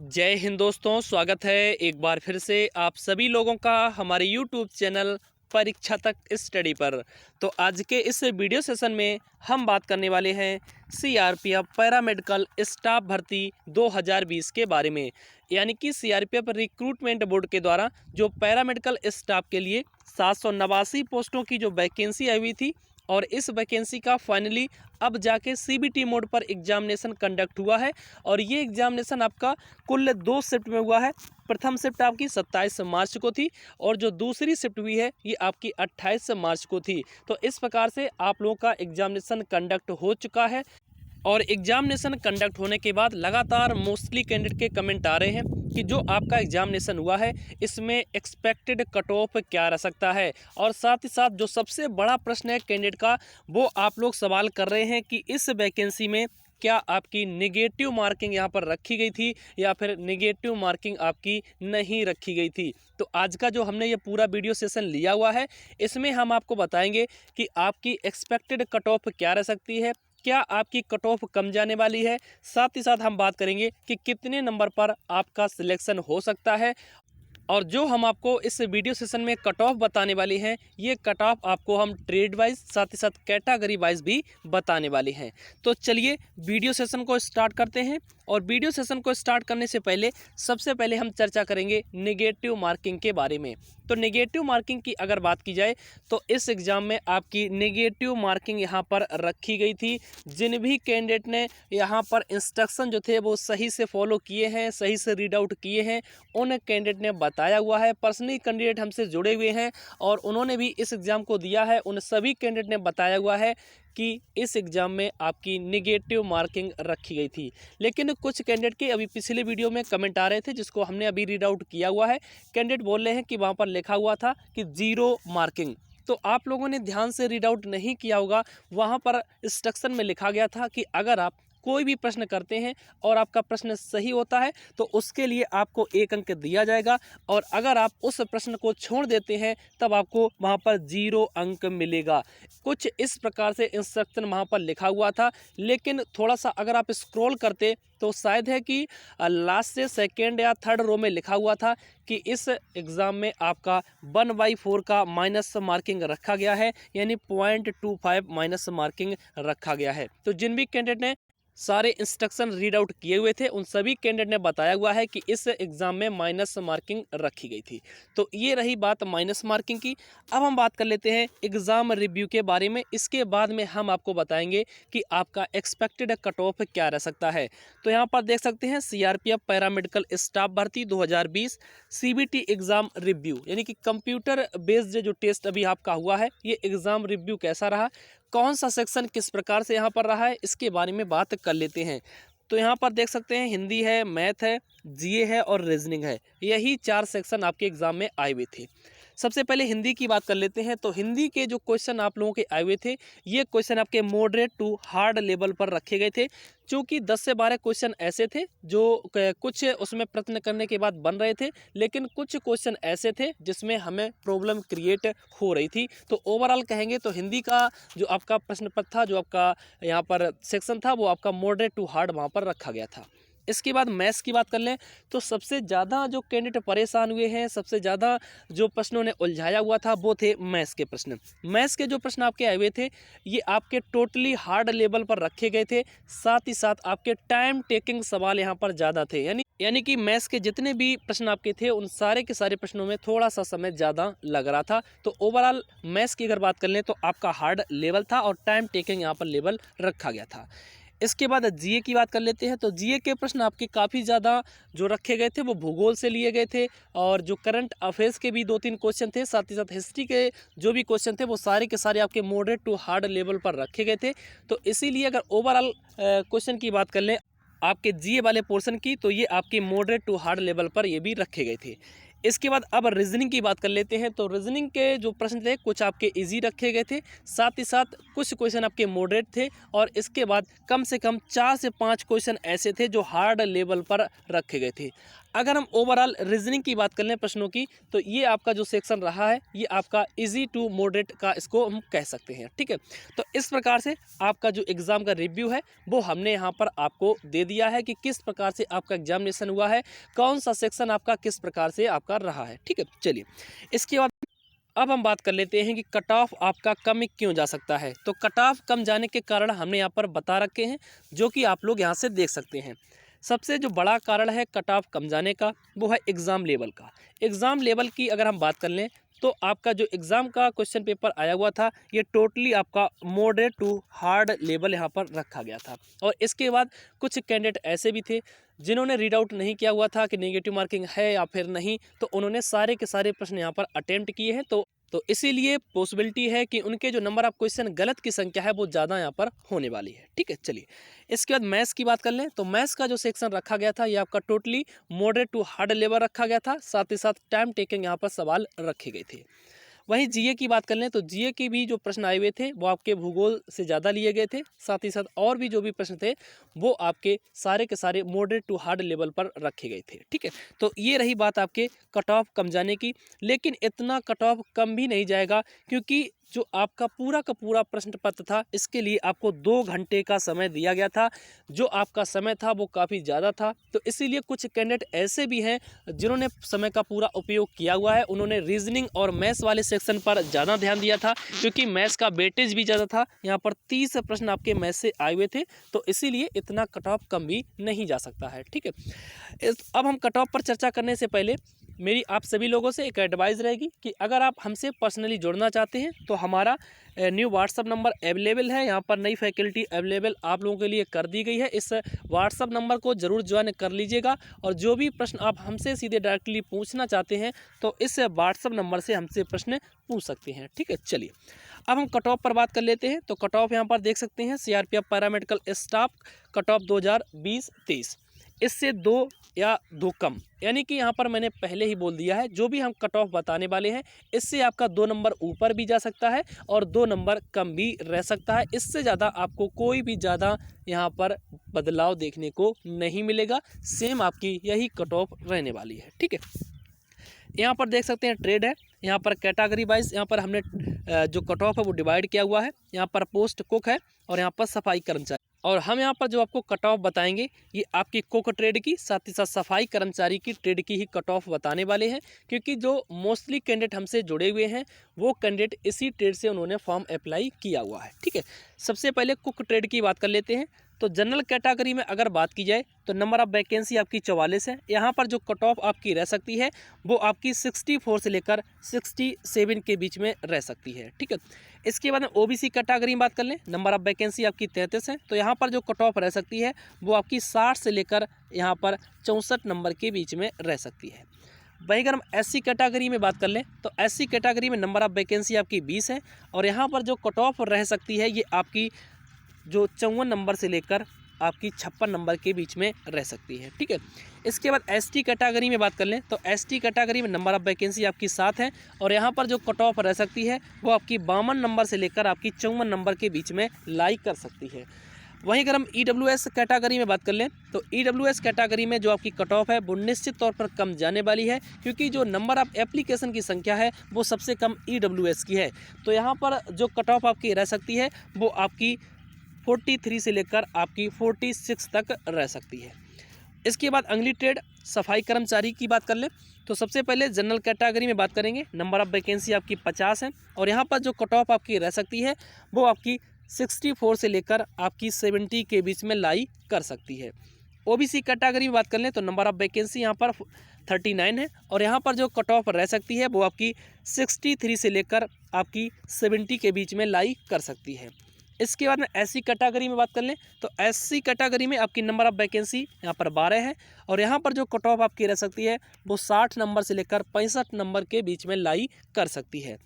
जय हिंद दोस्तों, स्वागत है एक बार फिर से आप सभी लोगों का हमारे YouTube चैनल परीक्षा तक स्टडी पर। तो आज के इस वीडियो सेशन में हम बात करने वाले हैं सीआरपीएफ पैरामेडिकल स्टाफ भर्ती 2020 के बारे में। यानी कि सीआरपीएफ रिक्रूटमेंट बोर्ड के द्वारा जो पैरामेडिकल स्टाफ के लिए 789 पोस्टों की जो वैकेंसी आई हुई थी और इस वैकेंसी का फाइनली अब जाके सीबीटी मोड पर एग्जामिनेशन कंडक्ट हुआ है। और ये एग्जामिनेशन आपका कुल 2 शिफ्ट में हुआ है। प्रथम शिफ्ट आपकी 27 मार्च को थी और जो दूसरी शिफ्ट हुई है ये आपकी 28 मार्च को थी। तो इस प्रकार से आप लोगों का एग्जामिनेशन कंडक्ट हो चुका है। और एग्जामिनेशन कंडक्ट होने के बाद लगातार मोस्टली कैंडिडेट के कमेंट आ रहे हैं कि जो आपका एग्जामिनेशन हुआ है इसमें एक्सपेक्टेड कट ऑफ क्या रह सकता है। और साथ ही साथ जो सबसे बड़ा प्रश्न है कैंडिडेट का, वो आप लोग सवाल कर रहे हैं कि इस वैकेंसी में क्या आपकी नेगेटिव मार्किंग यहाँ पर रखी गई थी या फिर नेगेटिव मार्किंग आपकी नहीं रखी गई थी। तो आज का जो हमने ये पूरा वीडियो सेशन लिया हुआ है इसमें हम आपको बताएंगे कि आपकी एक्सपेक्टेड कट ऑफ क्या रह सकती है, क्या आपकी कट ऑफ कम जाने वाली है। साथ ही साथ हम बात करेंगे कि कितने नंबर पर आपका सिलेक्शन हो सकता है। और जो हम आपको इस वीडियो सेशन में कट ऑफ बताने वाले हैं ये कट ऑफ आपको हम ट्रेड वाइज साथ ही साथ कैटेगरी वाइज भी बताने वाले हैं। तो चलिए वीडियो सेशन को स्टार्ट करते हैं। और वीडियो सेशन को स्टार्ट करने से पहले सबसे पहले हम चर्चा करेंगे नेगेटिव मार्किंग के बारे में। तो नेगेटिव मार्किंग की अगर बात की जाए तो इस एग्ज़ाम में आपकी नेगेटिव मार्किंग यहाँ पर रखी गई थी। जिन भी कैंडिडेट ने यहाँ पर इंस्ट्रक्शन जो थे वो सही से फॉलो किए हैं, सही से रीड आउट किए हैं, उन कैंडिडेट ने बताया हुआ है। पर्सनली कैंडिडेट हमसे जुड़े हुए हैं और उन्होंने भी इस एग्ज़ाम को दिया है। उन सभी कैंडिडेट ने बताया हुआ है कि इस एग्ज़ाम में आपकी नेगेटिव मार्किंग रखी गई थी। लेकिन कुछ कैंडिडेट के अभी पिछले वीडियो में कमेंट आ रहे थे जिसको हमने अभी रीड आउट किया हुआ है। कैंडिडेट बोल रहे हैं कि वहाँ पर लिखा हुआ था कि 0 मार्किंग। तो आप लोगों ने ध्यान से रीड आउट नहीं किया होगा। वहाँ पर इंस्ट्रक्शन में लिखा गया था कि अगर आप कोई भी प्रश्न करते हैं और आपका प्रश्न सही होता है तो उसके लिए आपको 1 अंक दिया जाएगा, और अगर आप उस प्रश्न को छोड़ देते हैं तब आपको वहाँ पर 0 अंक मिलेगा। कुछ इस प्रकार से इंस्ट्रक्शन वहाँ पर लिखा हुआ था। लेकिन थोड़ा सा अगर आप स्क्रॉल करते तो शायद है कि लास्ट से सेकेंड या थर्ड रो में लिखा हुआ था कि इस एग्ज़ाम में आपका 1/4 का माइनस मार्किंग रखा गया है, यानी 0.25 माइनस मार्किंग रखा गया है। तो जिन भी कैंडिडेट ने सारे इंस्ट्रक्शन रीड आउट किए हुए थे उन सभी कैंडिडेट ने बताया हुआ है कि इस एग्ज़ाम में माइनस मार्किंग रखी गई थी। तो ये रही बात माइनस मार्किंग की। अब हम बात कर लेते हैं एग्ज़ाम रिव्यू के बारे में। इसके बाद में हम आपको बताएंगे कि आपका एक्सपेक्टेड कट ऑफ क्या रह सकता है। तो यहाँ पर देख सकते हैं सीआरपीएफ पैरामेडिकल स्टाफ भर्ती 2020 सीबीटी एग्ज़ाम रिव्यू, यानी कि कंप्यूटर बेस्ड जो टेस्ट अभी आपका हुआ है ये एग्ज़ाम रिव्यू कैसा रहा, कौन सा सेक्शन किस प्रकार से यहाँ पर रहा है, इसके बारे में बात कर लेते हैं। तो यहाँ पर देख सकते हैं हिंदी है, मैथ है, जीए है और रीजनिंग है। यही 4 सेक्शन आपके एग्ज़ाम में आए हुए थे। सबसे पहले हिंदी की बात कर लेते हैं। तो हिंदी के जो क्वेश्चन आप लोगों के आए हुए थे ये क्वेश्चन आपके मॉडरेट टू हार्ड लेवल पर रखे गए थे। चूँकि 10 से 12 क्वेश्चन ऐसे थे जो कुछ उसमें प्रश्न करने के बाद बन रहे थे, लेकिन कुछ क्वेश्चन ऐसे थे जिसमें हमें प्रॉब्लम क्रिएट हो रही थी। तो ओवरऑल कहेंगे तो हिंदी का जो आपका प्रश्न पत्र था, जो आपका यहाँ पर सेक्शन था, वो आपका मॉडरेट टू हार्ड वहाँ पर रखा गया था। इसके बाद मैथ्स की बात कर लें तो सबसे ज़्यादा जो कैंडिडेट परेशान हुए हैं, सबसे ज़्यादा जो प्रश्नों ने उलझाया हुआ था वो थे मैथ्स के प्रश्न। मैथ्स के जो प्रश्न आपके आए हुए थे ये आपके टोटली हार्ड लेवल पर रखे गए थे। साथ ही साथ आपके टाइम टेकिंग सवाल यहाँ पर ज़्यादा थे। यानी कि मैथ्स के जितने भी प्रश्न आपके थे उन सारे के सारे प्रश्नों में थोड़ा सा समय ज़्यादा लग रहा था। तो ओवरऑल मैथ्स की अगर बात कर लें तो आपका हार्ड लेवल था और टाइम टेकिंग यहाँ पर लेवल रखा गया था। इसके बाद जीए की बात कर लेते हैं। तो जीए के प्रश्न आपके काफ़ी ज़्यादा जो रखे गए थे वो भूगोल से लिए गए थे, और जो करंट अफेयर्स के भी 2-3 क्वेश्चन थे, साथ ही साथ हिस्ट्री के जो भी क्वेश्चन थे वो सारे के सारे आपके मॉडरेट टू हार्ड लेवल पर रखे गए थे। तो इसीलिए अगर ओवरऑल क्वेश्चन की बात कर लें आपके जीए वाले पोर्शन की, तो ये आपके मॉडरेट टू हार्ड लेवल पर ये भी रखे गए थे। इसके बाद अब रीजनिंग की बात कर लेते हैं। तो रीजनिंग के जो प्रश्न थे कुछ आपके इजी रखे गए थे, साथ ही साथ कुछ क्वेश्चन आपके मॉडरेट थे, और इसके बाद कम से कम 4 से 5 क्वेश्चन ऐसे थे जो हार्ड लेवल पर रखे गए थे। अगर हम ओवरऑल रीजनिंग की बात कर लें प्रश्नों की, तो ये आपका जो सेक्शन रहा है ये आपका इजी टू मॉडरेट का इसको हम कह सकते हैं। ठीक है, तो इस प्रकार से आपका जो एग्ज़ाम का रिव्यू है वो हमने यहाँ पर आपको दे दिया है कि किस प्रकार से आपका एग्जामिनेशन हुआ है, कौन सा सेक्शन आपका किस प्रकार से आपका रहा है। ठीक है, चलिए इसके बाद अब हम बात कर लेते हैं कि कट ऑफ आपका कम क्यों जा सकता है। तो कट ऑफ कम जाने के कारण हमने यहाँ पर बता रखे हैं, जो कि आप लोग यहाँ से देख सकते हैं। सबसे जो बड़ा कारण है कट ऑफ कम जाने का वो है एग्ज़ाम लेवल का। एग्ज़ाम लेवल की अगर हम बात कर लें तो आपका जो एग्ज़ाम का क्वेश्चन पेपर आया हुआ था ये टोटली आपका मॉडरेट टू हार्ड लेवल यहाँ पर रखा गया था। और इसके बाद कुछ कैंडिडेट ऐसे भी थे जिन्होंने रीड आउट नहीं किया हुआ था कि नेगेटिव मार्किंग है या फिर नहीं, तो उन्होंने सारे के सारे प्रश्न यहाँ पर अटेम्प्ट किए हैं। तो इसीलिए पॉसिबिलिटी है कि उनके जो नंबर ऑफ क्वेश्चन गलत की संख्या है वो ज़्यादा यहाँ पर होने वाली है। ठीक है, चलिए इसके बाद मैथ्स की बात कर लें तो मैथ्स का जो सेक्शन रखा गया था ये आपका totally moderate to hard level रखा गया था, साथ ही साथ टाइम टेकिंग यहाँ पर सवाल रखे गए थे। वहीं जीए की बात कर लें तो जीए के भी जो प्रश्न आए हुए थे वो आपके भूगोल से ज़्यादा लिए गए थे, साथ ही साथ और भी जो भी प्रश्न थे वो आपके सारे के सारे मॉडरेट टू हार्ड लेवल पर रखे गए थे। ठीक है, तो ये रही बात आपके कट ऑफ कम जाने की, लेकिन इतना कट ऑफ कम भी नहीं जाएगा क्योंकि जो आपका पूरा का पूरा प्रश्न पत्र था इसके लिए आपको 2 घंटे का समय दिया गया था। जो आपका समय था वो काफ़ी ज़्यादा था, तो इसीलिए कुछ कैंडिडेट ऐसे भी हैं जिन्होंने समय का पूरा उपयोग किया हुआ है। उन्होंने रीजनिंग और मैथ्स वाले सेक्शन पर ज़्यादा ध्यान दिया था क्योंकि मैथ्स का वेटेज भी ज़्यादा था। यहाँ पर 30 प्रश्न आपके मैथ्स से आए हुए थे, तो इसीलिए इतना कट ऑफ कम भी नहीं जा सकता है। ठीक है, अब हम कट ऑफ पर चर्चा करने से पहले मेरी आप सभी लोगों से एक एडवाइस रहेगी कि अगर आप हमसे पर्सनली जुड़ना चाहते हैं तो हमारा न्यू व्हाट्सअप नंबर अवेलेबल है। यहाँ पर नई फैकल्टी अवेलेबल आप लोगों के लिए कर दी गई है। इस व्हाट्सअप नंबर को ज़रूर ज्वाइन कर लीजिएगा और जो भी प्रश्न आप हमसे सीधे डायरेक्टली पूछना चाहते हैं तो इस व्हाट्सअप नंबर से हमसे प्रश्न पूछ सकते हैं। ठीक है, चलिए अब हम कट ऑफ पर बात कर लेते हैं। तो कट ऑफ यहाँ पर देख सकते हैं CRPF paramedical staff cut off 2020-23 इससे 2 या 2 कम, यानी कि यहाँ पर मैंने पहले ही बोल दिया है जो भी हम कट ऑफ बताने वाले हैं इससे आपका 2 नंबर ऊपर भी जा सकता है और 2 नंबर कम भी रह सकता है। इससे ज़्यादा आपको कोई भी ज़्यादा यहाँ पर बदलाव देखने को नहीं मिलेगा, सेम आपकी यही कट ऑफ रहने वाली है। ठीक है, यहाँ पर देख सकते हैं ट्रेड है, यहाँ पर कैटेगरी वाइज यहाँ पर हमने जो कट ऑफ है वो डिवाइड किया हुआ है। यहाँ पर पोस्ट कुक है और यहाँ पर सफाई कर्मचारी, और हम यहाँ पर जो आपको कट ऑफ बताएंगे ये आपकी कुक ट्रेड की साथ ही साथ सफाई कर्मचारी की ट्रेड की ही कट ऑफ बताने वाले हैं, क्योंकि जो मोस्टली कैंडिडेट हमसे जुड़े हुए हैं वो कैंडिडेट इसी ट्रेड से उन्होंने फॉर्म अप्लाई किया हुआ है। ठीक है, सबसे पहले कुक ट्रेड की बात कर लेते हैं। तो जनरल कैटेगरी में अगर बात की जाए तो नंबर ऑफ वैकेंसी आपकी 44 है। यहाँ पर जो कट ऑफ आपकी रह सकती है वो आपकी 64 से लेकर 67 के बीच में रह सकती है। ठीक है, इसके बाद में ओबीसी कैटेगरी में बात कर लें, नंबर ऑफ वैकेंसी आपकी 33 है, तो यहाँ पर जो कट ऑफ रह सकती है वो आपकी 60 से लेकर यहाँ पर 64 नंबर के बीच में रह सकती है। वहीं अगर हम एससी कैटेगरी में बात कर लें तो एससी कैटेगरी में नंबर ऑफ वैकेंसी आपकी 20 है और यहाँ पर जो कट ऑफ रह सकती है ये आपकी जो 54 नंबर से लेकर आपकी 56 नंबर के बीच में रह सकती है। ठीक है, इसके बाद एसटी कैटेगरी में बात कर लें तो एसटी कैटेगरी में नंबर ऑफ वैकेंसी आपकी 7 है और यहाँ पर जो कट ऑफ रह सकती है वो आपकी 52 नंबर से लेकर आपकी 54 नंबर के बीच में लाई कर सकती है। वहीं अगर हम ईडब्ल्यूएस कैटेगरी में बात कर लें तो ईडब्ल्यूएस कैटेगरी में जो आपकी कट ऑफ है वो निश्चित तौर पर कम जाने वाली है, क्योंकि जो नंबर ऑफ एप्लीकेशन की संख्या है वो सबसे कम ईडब्ल्यूएस की है। तो यहाँ पर जो कट ऑफ आपकी रह सकती है वो आपकी 43 से लेकर आपकी 46 तक रह सकती है। इसके बाद अगली ट्रेड सफाई कर्मचारी की बात कर लें तो सबसे पहले जनरल कैटेगरी में बात करेंगे, नंबर ऑफ वैकेंसी आपकी 50 है और यहाँ पर जो कट ऑफ आपकी रह सकती है वो आपकी 64 से लेकर आपकी 70 के बीच में लाई कर सकती है। ओबीसी कैटेगरी में बात कर लें तो नंबर ऑफ वैकेंसी यहाँ पर 39 है और यहाँ पर जो कट ऑफ रह सकती है वो आपकी 63 से लेकर आपकी 70 के बीच में लाई कर सकती है। इसके बाद में एससी कैटेगरी में बात कर लें तो एससी कैटेगरी में आपकी नंबर ऑफ वैकेंसी यहाँ पर 12 है और यहाँ पर जो कट ऑफ आपकी रह सकती है वो 60 नंबर से लेकर 65 नंबर के बीच में लाई कर सकती है।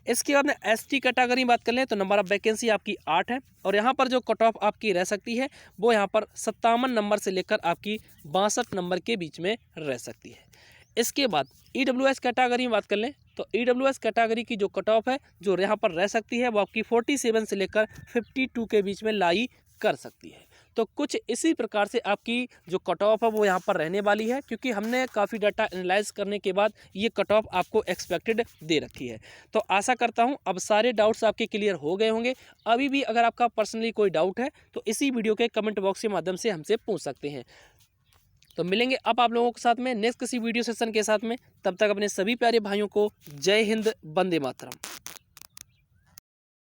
इसके बाद में एसटी कैटेगरी में बात कर लें तो नंबर ऑफ वैकेंसी आपकी 8 है और यहाँ पर जो कट ऑफ आपकी रह सकती है वो यहाँ पर 57 नंबर से लेकर आपकी 62 नंबर के बीच में रह सकती है। इसके बाद ईडब्ल्यूएस कैटेगरी में बात कर लें तो ईडब्ल्यूएस कैटेगरी की जो कट ऑफ है जो यहाँ पर रह सकती है वो आपकी 47 से लेकर 52 के बीच में लाई कर सकती है। तो कुछ इसी प्रकार से आपकी जो कट ऑफ है वो यहाँ पर रहने वाली है, क्योंकि हमने काफ़ी डाटा एनालाइज करने के बाद ये कट ऑफ आपको एक्सपेक्टेड दे रखी है। तो आशा करता हूँ अब सारे डाउट्स आपके क्लियर हो गए होंगे। अभी भी अगर आपका पर्सनली कोई डाउट है तो इसी वीडियो के कमेंट बॉक्स के माध्यम से हमसे पूछ सकते हैं। तो मिलेंगे अब आप लोगों के साथ में नेक्स्ट किसी वीडियो सेशन के साथ में। तब तक अपने सभी प्यारे भाइयों को जय हिंद, वंदे मातरम।